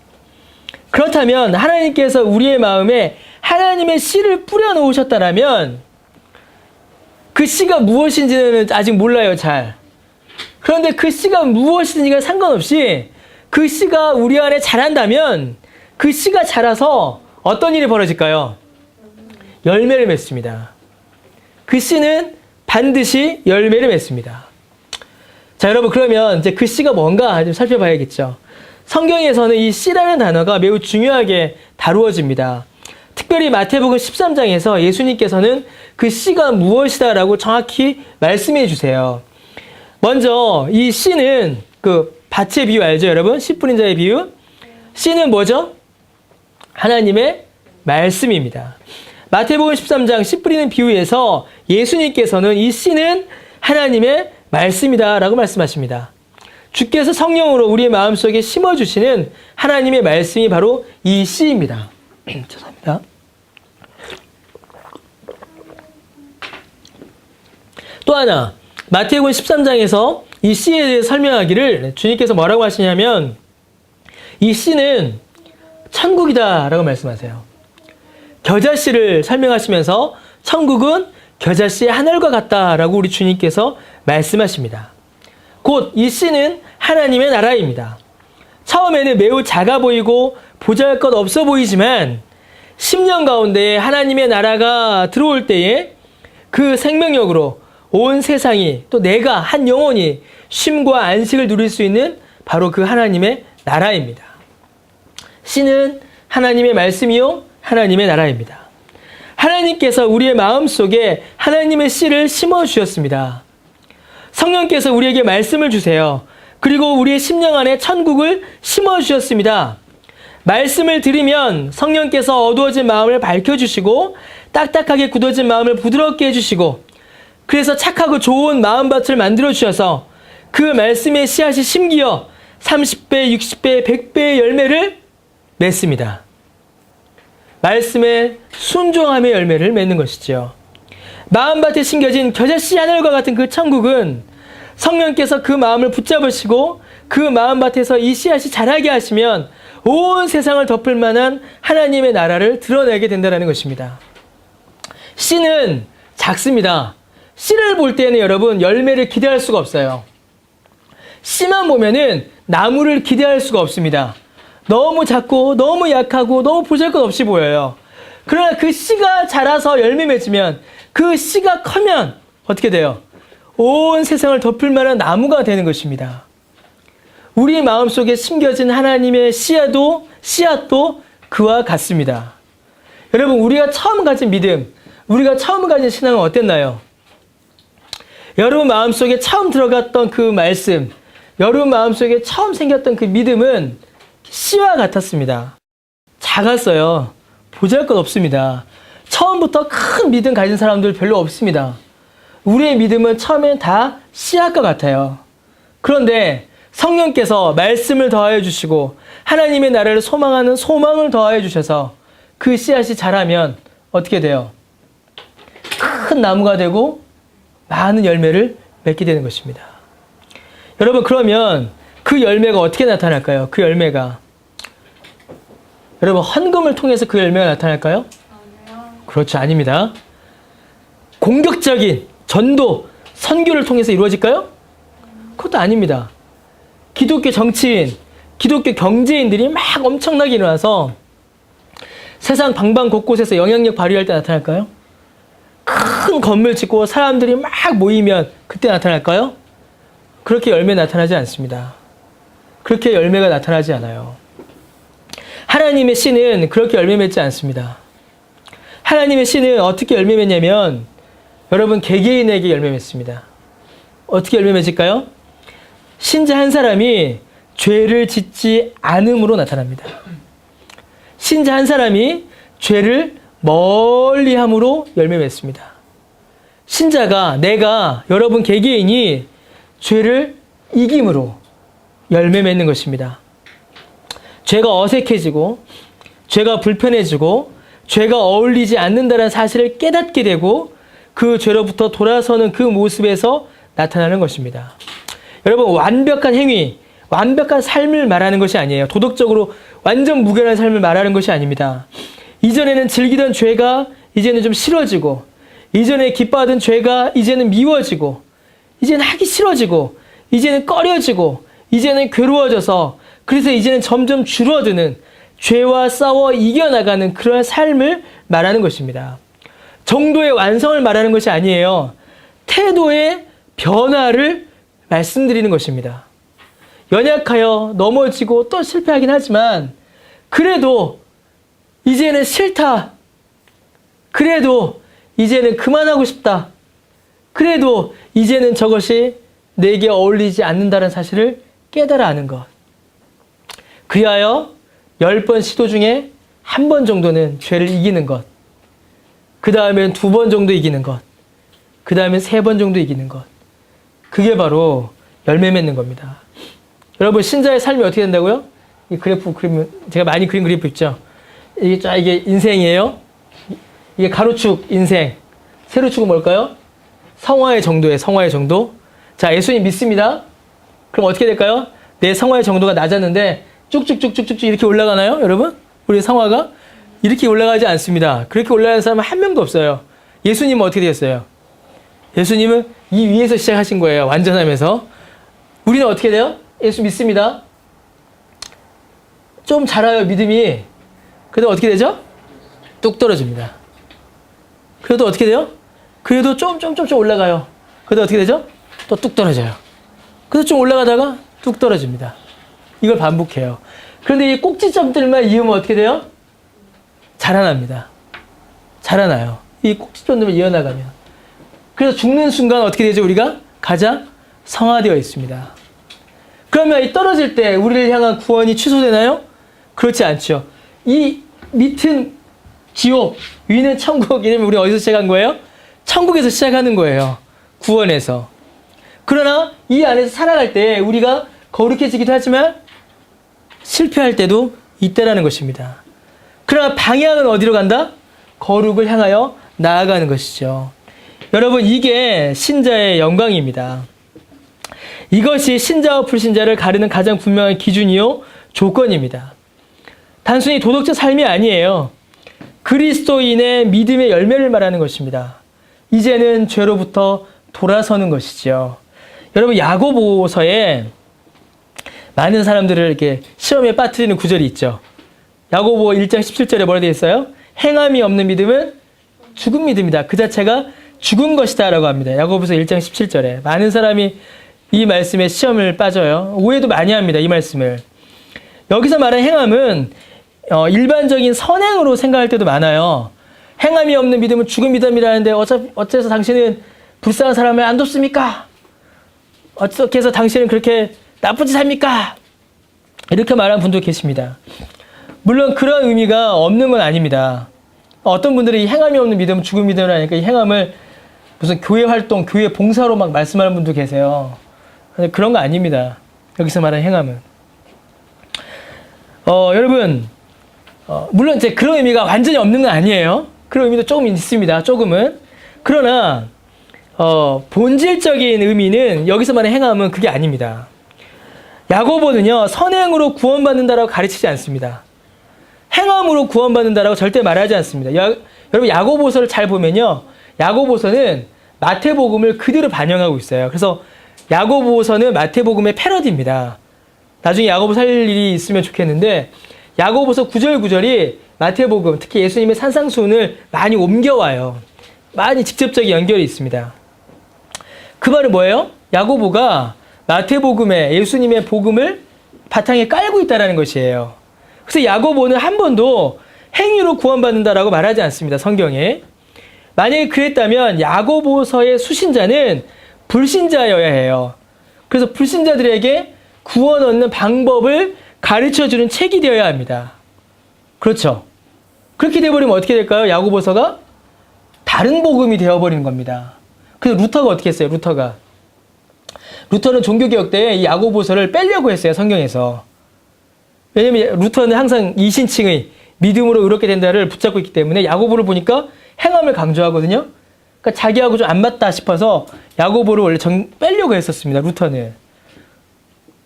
그렇다면 하나님께서 우리의 마음에 하나님의 씨를 뿌려 놓으셨다면 그 씨가 무엇인지는 아직 몰라요, 잘. 그런데 그 씨가 무엇이든지가 상관없이 그 씨가 우리 안에 자란다면 그 씨가 자라서 어떤 일이 벌어질까요? 열매를 맺습니다. 그 씨는 반드시 열매를 맺습니다. 자, 여러분, 그러면 이제 그 씨가 뭔가 좀 살펴봐야겠죠. 성경에서는 이 씨라는 단어가 매우 중요하게 다루어집니다. 특별히 마태복음 13장에서 예수님께서는 그 씨가 무엇이다라고 정확히 말씀해 주세요. 먼저 이 씨는 그 밭의 비유 알죠, 여러분? 씨 뿌린 자의 비유. 씨는 뭐죠? 하나님의 말씀입니다. 마태복음 13장 씨 뿌리는 비유에서 예수님께서는 이 씨는 하나님의 말씀이다라고 말씀하십니다. 주께서 성령으로 우리의 마음속에 심어주시는 하나님의 말씀이 바로 이 씨입니다. 죄송합니다. 또 하나, 마태복음 13장에서 이 씨에 대해 설명하기를 주님께서 뭐라고 하시냐면 이 씨는 천국이다라고 말씀하세요. 겨자씨를 설명하시면서 천국은 겨자씨의 하늘과 같다라고 우리 주님께서 말씀하십니다. 곧 이 씨는 하나님의 나라입니다. 처음에는 매우 작아 보이고 보잘것 없어 보이지만 10년 가운데 하나님의 나라가 들어올 때에 그 생명력으로 온 세상이 또 내가 한 영혼이 쉼과 안식을 누릴 수 있는 바로 그 하나님의 나라입니다. 씨는 하나님의 말씀이요 하나님의 나라입니다. 하나님께서 우리의 마음속에 하나님의 씨를 심어주셨습니다. 성령께서 우리에게 말씀을 주세요. 그리고 우리의 심령 안에 천국을 심어주셨습니다. 말씀을 들으면 성령께서 어두워진 마음을 밝혀주시고 딱딱하게 굳어진 마음을 부드럽게 해주시고 그래서 착하고 좋은 마음밭을 만들어주셔서 그 말씀의 씨앗이 심기어 30배, 60배, 100배의 열매를 맺습니다. 말씀의 순종함의 열매를 맺는 것이죠. 마음밭에 심겨진 겨자씨 하늘과 같은 그 천국은 성령께서 그 마음을 붙잡으시고 그 마음밭에서 이 씨앗이 자라게 하시면 온 세상을 덮을 만한 하나님의 나라를 드러내게 된다는 것입니다. 씨는 작습니다. 씨를 볼 때는 여러분 열매를 기대할 수가 없어요. 씨만 보면은 나무를 기대할 수가 없습니다. 너무 작고 너무 약하고 너무 보잘것없이 보여요. 그러나 그 씨가 자라서 열매 맺으면 그 씨가 커면 어떻게 돼요? 온 세상을 덮을 만한 나무가 되는 것입니다. 우리 마음속에 심겨진 하나님의 씨앗도 그와 같습니다. 여러분, 우리가 처음 가진 믿음, 우리가 처음 가진 신앙은 어땠나요? 여러분 마음속에 처음 들어갔던 그 말씀, 여러분 마음속에 처음 생겼던 그 믿음은 씨와 같았습니다. 작았어요. 보잘것없습니다. 처음부터 큰 믿음 가진 사람들 별로 없습니다. 우리의 믿음은 처음엔 다 씨앗과 같아요. 그런데 성령께서 말씀을 더하여 주시고 하나님의 나라를 소망하는 소망을 더하여 주셔서 그 씨앗이 자라면 어떻게 돼요? 큰 나무가 되고 많은 열매를 맺게 되는 것입니다. 여러분, 그러면 그 열매가 어떻게 나타날까요? 그 열매가 여러분, 헌금을 통해서 그 열매가 나타날까요? 아니요. 그렇지, 아닙니다. 공격적인 전도, 선교를 통해서 이루어질까요? 그것도 아닙니다. 기독교 정치인, 기독교 경제인들이 막 엄청나게 일어나서 세상 방방 곳곳에서 영향력 발휘할 때 나타날까요? 큰 건물 짓고 사람들이 막 모이면 그때 나타날까요? 그렇게 열매 나타나지 않습니다. 그렇게 열매가 나타나지 않아요. 하나님의 씨는 그렇게 열매 맺지 않습니다. 하나님의 씨는 어떻게 열매 맺냐면 여러분, 개개인에게 열매 맺습니다. 어떻게 열매 맺을까요? 신자 한 사람이 죄를 짓지 않음으로 나타납니다. 신자 한 사람이 죄를 멀리 함으로 열매 맺습니다. 신자가, 내가, 여러분 개개인이 죄를 이김으로 열매 맺는 것입니다. 죄가 어색해지고, 죄가 불편해지고, 죄가 어울리지 않는다는 사실을 깨닫게 되고, 그 죄로부터 돌아서는 그 모습에서 나타나는 것입니다. 여러분, 완벽한 행위, 완벽한 삶을 말하는 것이 아니에요. 도덕적으로 완전 무결한 삶을 말하는 것이 아닙니다. 이전에는 즐기던 죄가 이제는 좀 싫어지고, 이전에 기뻐하던 죄가 이제는 미워지고, 이제는 하기 싫어지고, 이제는 꺼려지고, 이제는 괴로워져서, 그래서 이제는 점점 줄어드는, 죄와 싸워 이겨나가는 그런 삶을 말하는 것입니다. 정도의 완성을 말하는 것이 아니에요. 태도의 변화를 말씀드리는 것입니다. 연약하여 넘어지고 또 실패하긴 하지만 그래도 이제는 싫다. 그래도 이제는 그만하고 싶다. 그래도 이제는 저것이 내게 어울리지 않는다는 사실을 깨달아 아는 것. 그리하여 10번 시도 중에 1번 정도는 죄를 이기는 것. 그 다음엔 2번 정도 이기는 것. 그 다음엔 3번 정도 이기는 것. 그게 바로 열매 맺는 겁니다. 여러분, 신자의 삶이 어떻게 된다고요? 이 그래프 그리면, 제가 많이 그린 그래프 있죠? 이게 인생이에요. 이게 가로축 인생. 세로축은 뭘까요? 성화의 정도예요. 성화의 정도. 자, 예수님 믿습니다. 그럼 어떻게 될까요? 내 성화의 정도가 낮았는데 쭉쭉쭉쭉쭉 이렇게 올라가나요? 여러분? 우리 성화가? 이렇게 올라가지 않습니다. 그렇게 올라가는 사람은 한 명도 없어요. 예수님은 어떻게 됐어요? 예수님은 이 위에서 시작하신 거예요. 완전하면서. 우리는 어떻게 돼요? 예수 믿습니다. 좀 자라요, 믿음이. 그래도 어떻게 되죠? 뚝 떨어집니다. 그래도 어떻게 돼요? 그래도 좀 올라가요. 그래도 어떻게 되죠? 또 뚝 떨어져요. 그래서 좀 올라가다가 뚝 떨어집니다. 이걸 반복해요. 그런데 이 꼭지점들만 이으면 어떻게 돼요? 자라납니다. 자라나요. 이 꼭지점들만 이어나가면. 그래서 죽는 순간 어떻게 되죠? 우리가 가장 성화되어 있습니다. 그러면 이 떨어질 때 우리를 향한 구원이 취소되나요? 그렇지 않죠. 이 밑은 지옥, 위는 천국, 이러면 우리 어디서 시작한 거예요? 천국에서 시작하는 거예요. 구원에서. 그러나 이 안에서 살아갈 때 우리가 거룩해지기도 하지만 실패할 때도 있다라는 것입니다. 그러나 방향은 어디로 간다? 거룩을 향하여 나아가는 것이죠. 여러분, 이게 신자의 영광입니다. 이것이 신자와 불신자를 가르는 가장 분명한 기준이요 조건입니다. 단순히 도덕적 삶이 아니에요. 그리스도인의 믿음의 열매를 말하는 것입니다. 이제는 죄로부터 돌아서는 것이죠. 여러분, 야고보서에 많은 사람들을 이렇게 시험에 빠뜨리는 구절이 있죠. 야고보 1장 17절에 뭐라 되어 있어요? 행함이 없는 믿음은 죽은 믿음이다. 그 자체가 죽은 것이다 라고 합니다. 야고보서 1장 17절에. 많은 사람이 이 말씀에 시험을 빠져요. 오해도 많이 합니다. 이 말씀을. 여기서 말하는 행함은 일반적인 선행으로 생각할 때도 많아요. 행함이 없는 믿음은 죽은 믿음이라는데 어째서 당신은 불쌍한 사람을 안 돕습니까? 어떻게 해서 당신은 그렇게 나쁜 짓 합니까? 이렇게 말하는 분도 계십니다. 물론 그런 의미가 없는 건 아닙니다. 어떤 분들이 행함이 없는 믿음은 죽은 믿음이라니까 이 행함을 무슨 교회 활동, 교회 봉사로 막 말씀하는 분도 계세요. 근데 그런 거 아닙니다. 여기서 말하는 행함은. 여러분, 물론 이제 그런 의미가 완전히 없는 건 아니에요. 그런 의미도 조금 있습니다. 조금은. 그러나 본질적인 의미는 여기서 말하는 행함은 그게 아닙니다. 야고보는요, 선행으로 구원받는다라고 가르치지 않습니다. 행함으로 구원받는다라고 절대 말하지 않습니다. 여러분, 야고보서를 잘 보면요, 야고보서는 마태복음을 그대로 반영하고 있어요. 그래서 야고보서는 마태복음의 패러디입니다. 나중에 야고보서 할 일이 있으면 좋겠는데, 야고보서 구절구절이 마태복음, 특히 예수님의 산상수훈을 많이 옮겨와요. 많이 직접적인 연결이 있습니다. 그 말은 뭐예요? 야고보가 마태복음에 예수님의 복음을 바탕에 깔고 있다는 것이에요. 그래서 야고보는 한 번도 행위로 구원받는다라고 말하지 않습니다. 성경에. 만약에 그랬다면 야고보서의 수신자는 불신자여야 해요. 그래서 불신자들에게 구원 얻는 방법을 가르쳐주는 책이 되어야 합니다. 그렇죠. 그렇게 돼버리면 어떻게 될까요? 야고보서가 다른 복음이 되어버리는 겁니다. 그래서 루터가 어떻게 했어요? 루터는 종교개혁 때 이 야고보서를 빼려고 했어요. 성경에서. 왜냐면 루터는 항상 이신칭의 믿음으로 의롭게 된다를 붙잡고 있기 때문에 야고보를 보니까 행함을 강조하거든요. 그러니까 자기하고 좀 안 맞다 싶어서 야고보를 원래 빼려고 했었습니다. 루터는.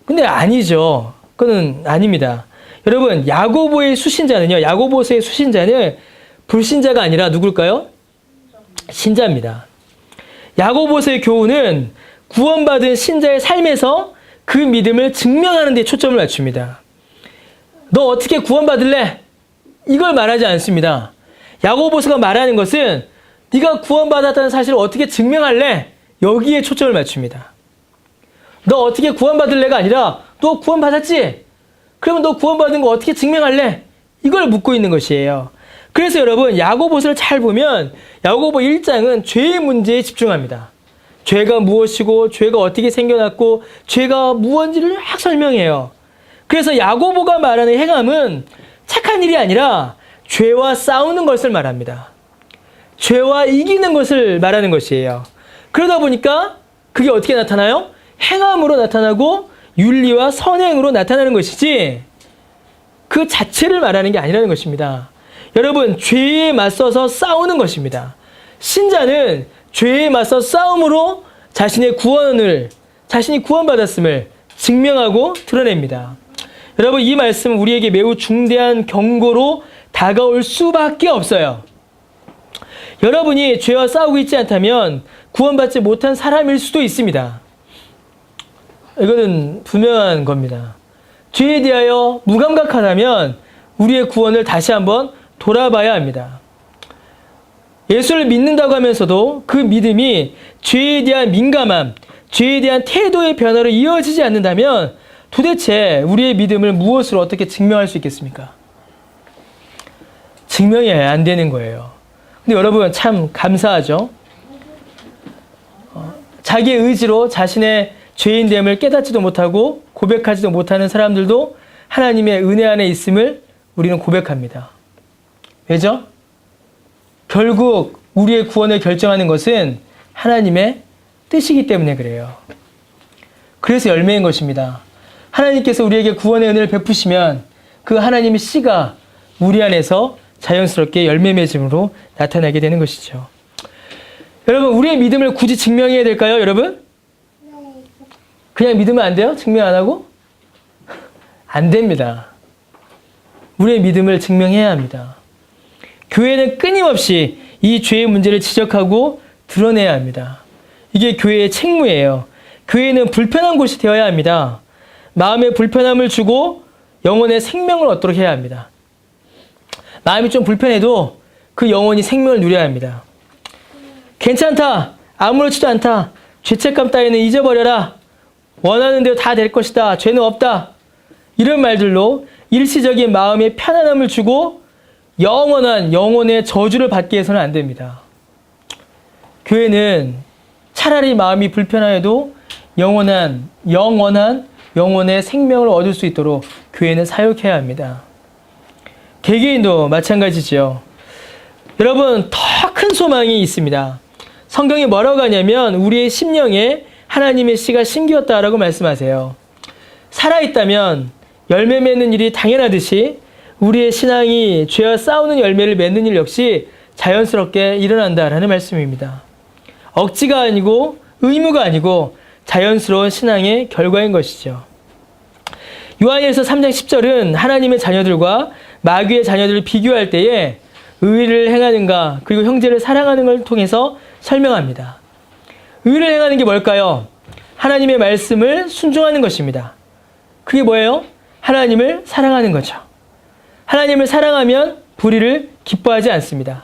근데 아니죠. 그건 아닙니다. 여러분, 야고보의 수신자는요, 야고보서의 수신자는 불신자가 아니라 누굴까요? 신자입니다. 야고보서의 교훈은 구원받은 신자의 삶에서 그 믿음을 증명하는 데 초점을 맞춥니다. 너 어떻게 구원받을래? 이걸 말하지 않습니다. 야고보서가 말하는 것은 네가 구원받았다는 사실을 어떻게 증명할래? 여기에 초점을 맞춥니다. 너 어떻게 구원받을래가 아니라 너 구원받았지? 그러면 너 구원받은 거 어떻게 증명할래? 이걸 묻고 있는 것이에요. 그래서 여러분, 야고보서를 잘 보면 야고보 1장은 죄의 문제에 집중합니다. 죄가 무엇이고 죄가 어떻게 생겨났고 죄가 무엇인지를 막 설명해요. 그래서 야고보가 말하는 행함은 착한 일이 아니라 죄와 싸우는 것을 말합니다. 죄와 이기는 것을 말하는 것이에요. 그러다 보니까 그게 어떻게 나타나요? 행함으로 나타나고 윤리와 선행으로 나타나는 것이지 그 자체를 말하는 게 아니라는 것입니다. 여러분, 죄에 맞서서 싸우는 것입니다. 신자는 죄에 맞서 싸움으로 자신이 구원받았음을 증명하고 드러냅니다. 여러분, 이 말씀은 우리에게 매우 중대한 경고로 다가올 수밖에 없어요. 여러분이 죄와 싸우고 있지 않다면 구원받지 못한 사람일 수도 있습니다. 이거는 분명한 겁니다. 죄에 대하여 무감각하다면 우리의 구원을 다시 한번 돌아봐야 합니다. 예수를 믿는다고 하면서도 그 믿음이 죄에 대한 민감함, 죄에 대한 태도의 변화로 이어지지 않는다면 도대체 우리의 믿음을 무엇으로 어떻게 증명할 수 있겠습니까? 증명이 안 되는 거예요. 근데 여러분, 참 감사하죠? 자기의 의지로 자신의 죄인됨을 깨닫지도 못하고 고백하지도 못하는 사람들도 하나님의 은혜 안에 있음을 우리는 고백합니다. 왜죠? 결국 우리의 구원을 결정하는 것은 하나님의 뜻이기 때문에 그래요. 그래서 열매인 것입니다. 하나님께서 우리에게 구원의 은혜를 베푸시면 그 하나님의 씨가 우리 안에서 자연스럽게 열매 맺음으로 나타나게 되는 것이죠. 여러분, 우리의 믿음을 굳이 증명해야 될까요, 여러분? 그냥 믿으면 안 돼요? 증명 안 하고? 안 됩니다. 우리의 믿음을 증명해야 합니다. 교회는 끊임없이 이 죄의 문제를 지적하고 드러내야 합니다. 이게 교회의 책무예요. 교회는 불편한 곳이 되어야 합니다. 마음에 불편함을 주고 영혼의 생명을 얻도록 해야 합니다. 마음이 좀 불편해도 그 영혼이 생명을 누려야 합니다. 괜찮다. 아무렇지도 않다. 죄책감 따위는 잊어버려라. 원하는 대로 다 될 것이다. 죄는 없다. 이런 말들로 일시적인 마음의 편안함을 주고 영원한 영혼의 저주를 받게 해서는 안 됩니다. 교회는 차라리 마음이 불편하여도 영원한 영혼의 생명을 얻을 수 있도록 교회는 사역해야 합니다. 개개인도 마찬가지죠. 여러분, 더 큰 소망이 있습니다. 성경이 뭐라고 하냐면 우리의 심령에 하나님의 씨가 심기었다라고 말씀하세요. 살아있다면 열매 맺는 일이 당연하듯이 우리의 신앙이 죄와 싸우는 열매를 맺는 일 역시 자연스럽게 일어난다라는 말씀입니다. 억지가 아니고 의무가 아니고 자연스러운 신앙의 결과인 것이죠. 요한일서 3장 10절은 하나님의 자녀들과 마귀의 자녀들을 비교할 때에 의를 행하는가 그리고 형제를 사랑하는 걸 통해서 설명합니다. 의를 행하는 게 뭘까요? 하나님의 말씀을 순종하는 것입니다. 그게 뭐예요? 하나님을 사랑하는 거죠. 하나님을 사랑하면 불의를 기뻐하지 않습니다.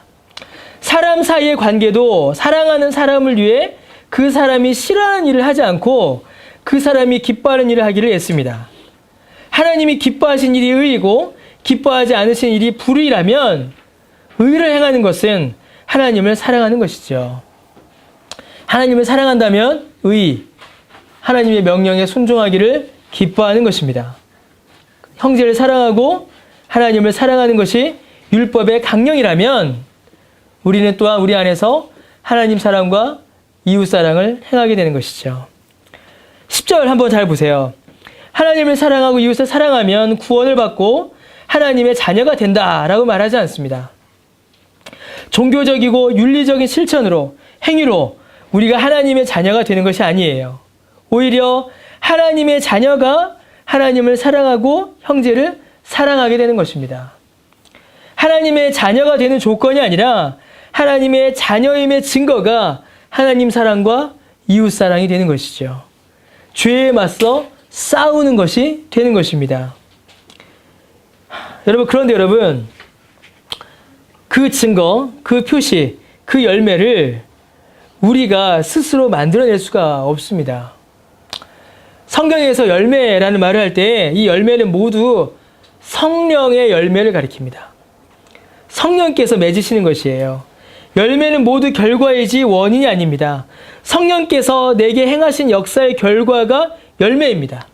사람 사이의 관계도 사랑하는 사람을 위해 그 사람이 싫어하는 일을 하지 않고 그 사람이 기뻐하는 일을 하기를 애씁니다. 하나님이 기뻐하신 일이 의이고 기뻐하지 않으신 일이 불의라면 의를 행하는 것은 하나님을 사랑하는 것이죠. 하나님을 사랑한다면 의, 하나님의 명령에 순종하기를 기뻐하는 것입니다. 형제를 사랑하고 하나님을 사랑하는 것이 율법의 강령이라면 우리는 또한 우리 안에서 하나님 사랑과 이웃 사랑을 행하게 되는 것이죠. 10절 한번 잘 보세요. 하나님을 사랑하고 이웃을 사랑하면 구원을 받고 하나님의 자녀가 된다라고 말하지 않습니다. 종교적이고 윤리적인 실천으로, 행위로 우리가 하나님의 자녀가 되는 것이 아니에요. 오히려 하나님의 자녀가 하나님을 사랑하고 형제를 사랑하게 되는 것입니다. 하나님의 자녀가 되는 조건이 아니라 하나님의 자녀임의 증거가 하나님 사랑과 이웃 사랑이 되는 것이죠. 죄에 맞서 싸우는 것이 되는 것입니다. 그런데 여러분, 그 증거, 그 표시, 그 열매를 우리가 스스로 만들어낼 수가 없습니다. 성경에서 열매라는 말을 할 때 이 열매는 모두 성령의 열매를 가리킵니다. 성령께서 맺으시는 것이에요. 열매는 모두 결과이지 원인이 아닙니다. 성령께서 내게 행하신 역사의 결과가 열매입니다.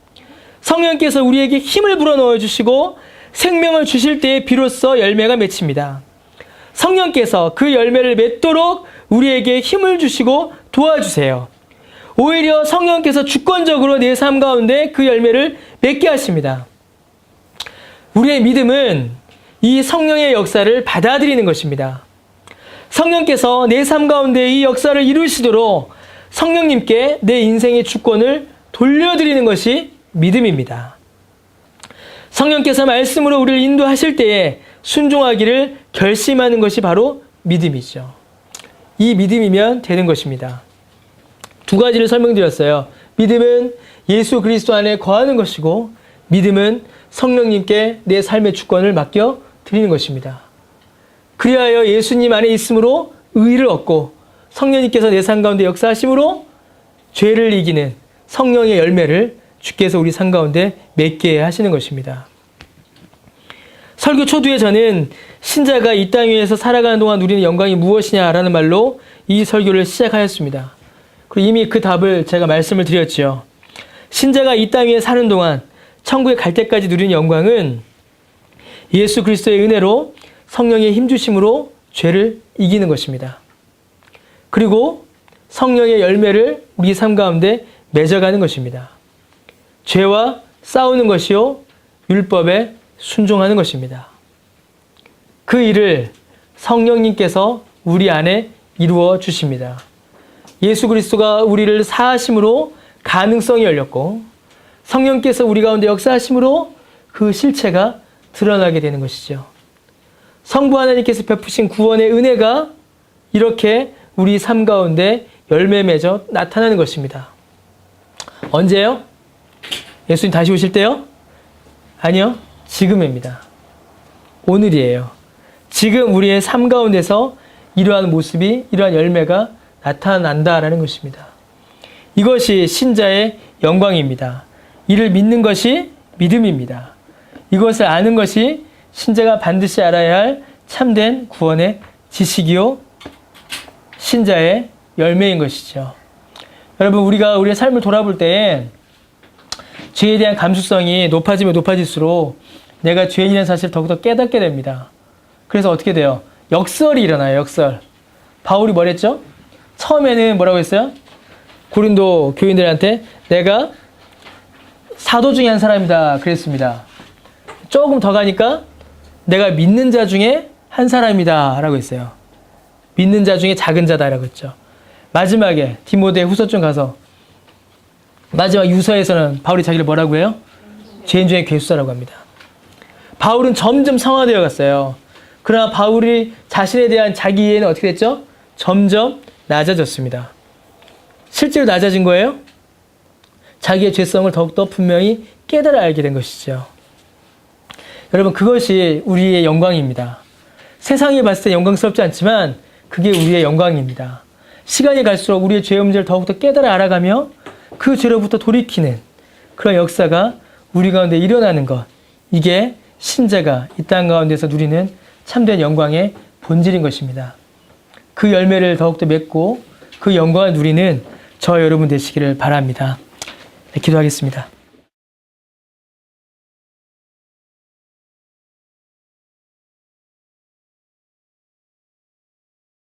성령께서 우리에게 힘을 불어넣어 주시고 생명을 주실 때에 비로소 열매가 맺힙니다. 성령께서 그 열매를 맺도록 우리에게 힘을 주시고 도와주세요. 오히려 성령께서 주권적으로 내 삶 가운데 그 열매를 맺게 하십니다. 우리의 믿음은 이 성령의 역사를 받아들이는 것입니다. 성령께서 내 삶 가운데 이 역사를 이루시도록 성령님께 내 인생의 주권을 돌려드리는 것이 믿음입니다. 성령께서 말씀으로 우리를 인도하실 때에 순종하기를 결심하는 것이 바로 믿음이죠. 이 믿음이면 되는 것입니다. 두 가지를 설명드렸어요. 믿음은 예수 그리스도 안에 거하는 것이고 믿음은 성령님께 내 삶의 주권을 맡겨 드리는 것입니다. 그리하여 예수님 안에 있음으로 의를 얻고 성령님께서 내 삶 가운데 역사하심으로 죄를 이기는 성령의 열매를 주께서 우리 삶 가운데 맺게 하시는 것입니다. 설교 초두에 저는 신자가 이 땅 위에서 살아가는 동안 누리는 영광이 무엇이냐라는 말로 이 설교를 시작하였습니다. 그리고 이미 그 답을 제가 말씀을 드렸죠. 신자가 이 땅 위에 사는 동안 천국에 갈 때까지 누리는 영광은 예수 그리스도의 은혜로 성령의 힘주심으로 죄를 이기는 것입니다. 그리고 성령의 열매를 우리 삶 가운데 맺어가는 것입니다. 죄와 싸우는 것이요 율법에 순종하는 것입니다. 그 일을 성령님께서 우리 안에 이루어 주십니다. 예수 그리스도가 우리를 사하심으로 가능성이 열렸고 성령께서 우리 가운데 역사하심으로 그 실체가 드러나게 되는 것이죠. 성부 하나님께서 베푸신 구원의 은혜가 이렇게 우리 삶 가운데 열매 맺어 나타나는 것입니다. 언제요? 예수님 다시 오실 때요? 아니요. 지금입니다. 오늘이에요. 지금 우리의 삶 가운데서 이러한 모습이, 이러한 열매가 나타난다라는 것입니다. 이것이 신자의 영광입니다. 이를 믿는 것이 믿음입니다. 이것을 아는 것이 신자가 반드시 알아야 할 참된 구원의 지식이요 신자의 열매인 것이죠. 여러분, 우리가 우리의 삶을 돌아볼 때 죄에 대한 감수성이 높아지면 높아질수록 내가 죄인이라는 사실을 더욱더 깨닫게 됩니다. 그래서 어떻게 돼요? 역설이 일어나요. 역설. 바울이 뭐랬죠? 처음에는 뭐라고 했어요? 고린도 교인들한테 내가 사도 중에 한 사람이다 그랬습니다. 조금 더 가니까 내가 믿는 자 중에 한 사람이다 라고 했어요. 믿는 자 중에 작은 자다라고 했죠. 마지막에 디모데 후서쯤 가서 마지막 유서에서는 바울이 자기를 뭐라고 해요? 죄인 중에 괴수자라고 합니다. 바울은 점점 성화되어 갔어요. 그러나 바울이 자신에 대한 자기 이해는 어떻게 됐죠? 점점 낮아졌습니다. 실제로 낮아진 거예요? 자기의 죄성을 더욱더 분명히 깨달아 알게 된 것이죠. 여러분, 그것이 우리의 영광입니다. 세상이 봤을 때 영광스럽지 않지만 그게 우리의 영광입니다. 시간이 갈수록 우리의 죄의 문제를 더욱더 깨달아 알아가며 그 죄로부터 돌이키는 그런 역사가 우리 가운데 일어나는 것, 이게 신자가 이 땅 가운데서 누리는 참된 영광의 본질인 것입니다. 그 열매를 더욱더 맺고 그 영광을 누리는 저 여러분 되시기를 바랍니다. 네, 기도하겠습니다.